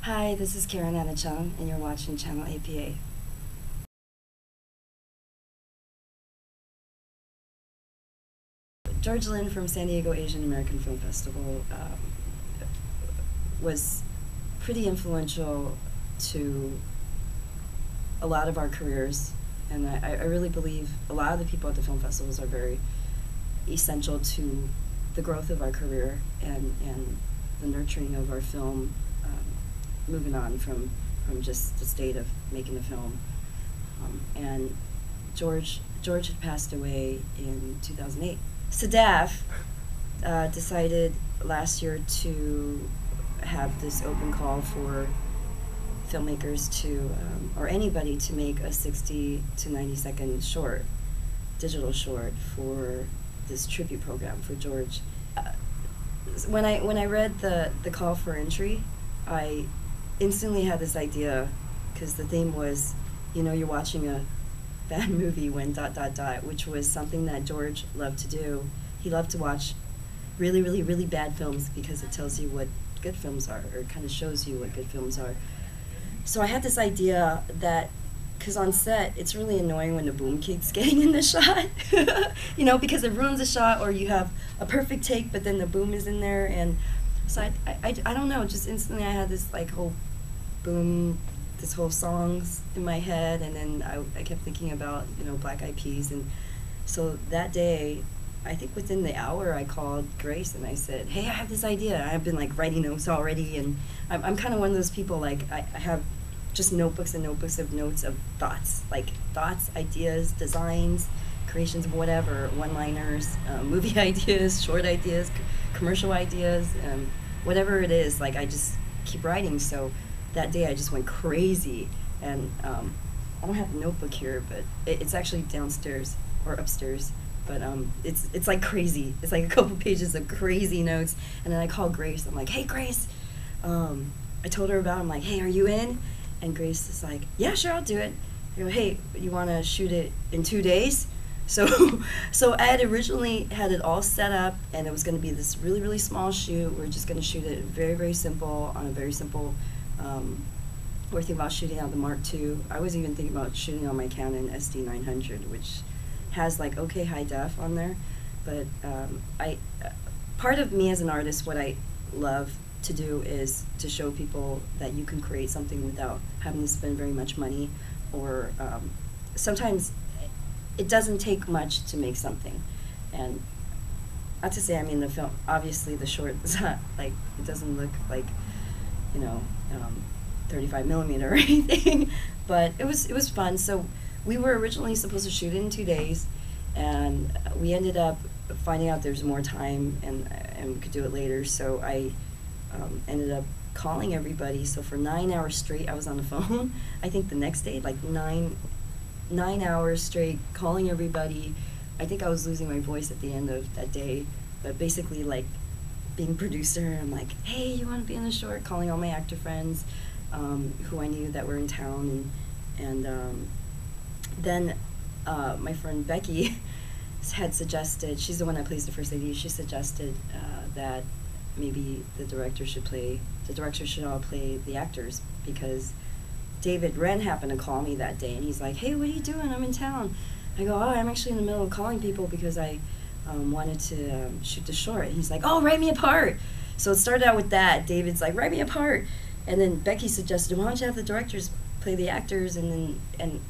Hi, this is Karin Anna Cheung, and you're watching Channel APA. George Lin from San Diego Asian American Film Festival was pretty influential to a lot of our careers, and I really believe a lot of the people at the film festivals are very essential to the growth of our career and the nurturing of our film, moving on from just the state of making a film. And George had passed away in 2008. SADAF decided last year to have this open call for filmmakers to, or anybody to make a 60 to 90 second short, digital short for this tribute program for George. When I read the call for entry, I instantly had this idea, because the theme was, you're watching a bad movie when ... which was something that George loved to do. He loved to watch really, really, really bad films because it tells you what good films are, or kind of shows you what good films are. So I had this idea that, because on set, it's really annoying when the boom keeps getting in the shot, because it ruins the shot, or you have a perfect take, but then the boom is in there, and so I don't know, just instantly I had this whole boom, this whole songs in my head, and then I kept thinking about, Black Eyed Peas, and so that day, I think within the hour, I called Grace and I said, hey, I have this idea. I've been writing notes already, and I'm kind of one of those people, I have just notebooks and notebooks of notes of thoughts, ideas, designs, creations of whatever, one-liners, movie ideas, short ideas, commercial ideas, whatever it is, I just keep writing. So that day I just went crazy, and I don't have a notebook here, but it's actually downstairs or upstairs. But it's crazy. It's a couple pages of crazy notes. And then I called Grace. I'm like, hey, Grace. I told her about it. I'm like, hey, are you in? And Grace is like, yeah, sure, I'll do it. I go, hey, you want to shoot it in 2 days? So I had originally had it all set up, and it was going to be this really, really small shoot. We're just going to shoot it very, very simple, on a very simple, we're thinking about shooting on the Mark II. I was even thinking about shooting on my Canon SD900, which has okay high def on there, but part of me as an artist, what I love to do is to show people that you can create something without having to spend very much money, or sometimes it doesn't take much to make something. And not to say, the film, obviously the short is not it doesn't look 35 millimeter or anything, but it was fun. So we were originally supposed to shoot it in 2 days, and we ended up finding out there's more time, and we could do it later. So I ended up calling everybody. So for 9 hours straight, I was on the phone. I think the next day, 9 hours straight, calling everybody. I think I was losing my voice at the end of that day, but basically being producer, I'm like, hey, you want to be in the short? Calling all my actor friends who I knew that were in town, and then my friend Becky had suggested, she's the one that plays the first lady, she suggested that maybe the directors should all play the actors, because David Wren happened to call me that day, and he's like, hey, what are you doing? I'm in town. I go, oh, I'm actually in the middle of calling people because I wanted to shoot the short. And he's like, oh, write me a part. So it started out with that. David's like, write me a part. And then Becky suggested, why don't you have the directors play the actors? And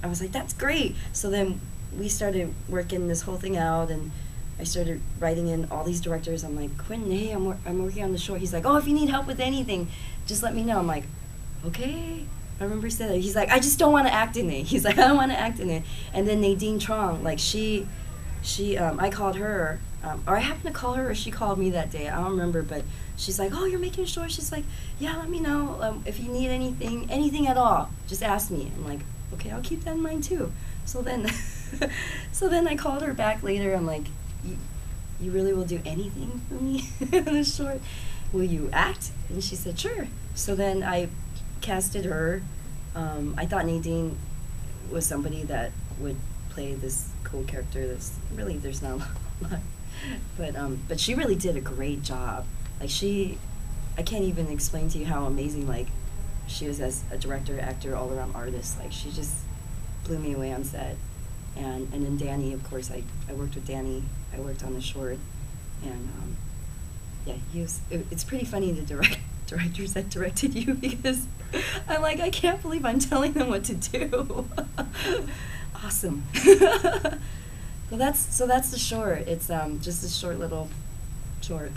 I was like, that's great. So then we started working this whole thing out, and I started writing in all these directors. I'm like, Quentin, hey, I'm working on the short. He's like, oh, if you need help with anything, just let me know. I'm like, okay. I remember he said that. He's like, I just don't want to act in it. He's like, I don't want to act in it. And then Nadine Trong, I called her, or I happened to call her, or she called me that day. I don't remember, but she's like, oh, you're making a short? She's like, yeah, let me know if you need anything at all. Just ask me. I'm like, okay, I'll keep that in mind too. So then, I called her back later. I'm like, you really will do anything for me in this short? Will you act? And she said, sure. So then I casted her. I thought Nadine was somebody that would play this cool character that's really, there's not a lot, but she really did a great job. I can't even explain to you how amazing she was as a director, actor, all around artist. Like, she just blew me away on set. And then Danny, of course, I worked with Danny. I worked on the short, and yeah, it's pretty funny, the directors that directed you, because I'm like, I can't believe I'm telling them what to do. Awesome. So that's the short. It's just a short little short.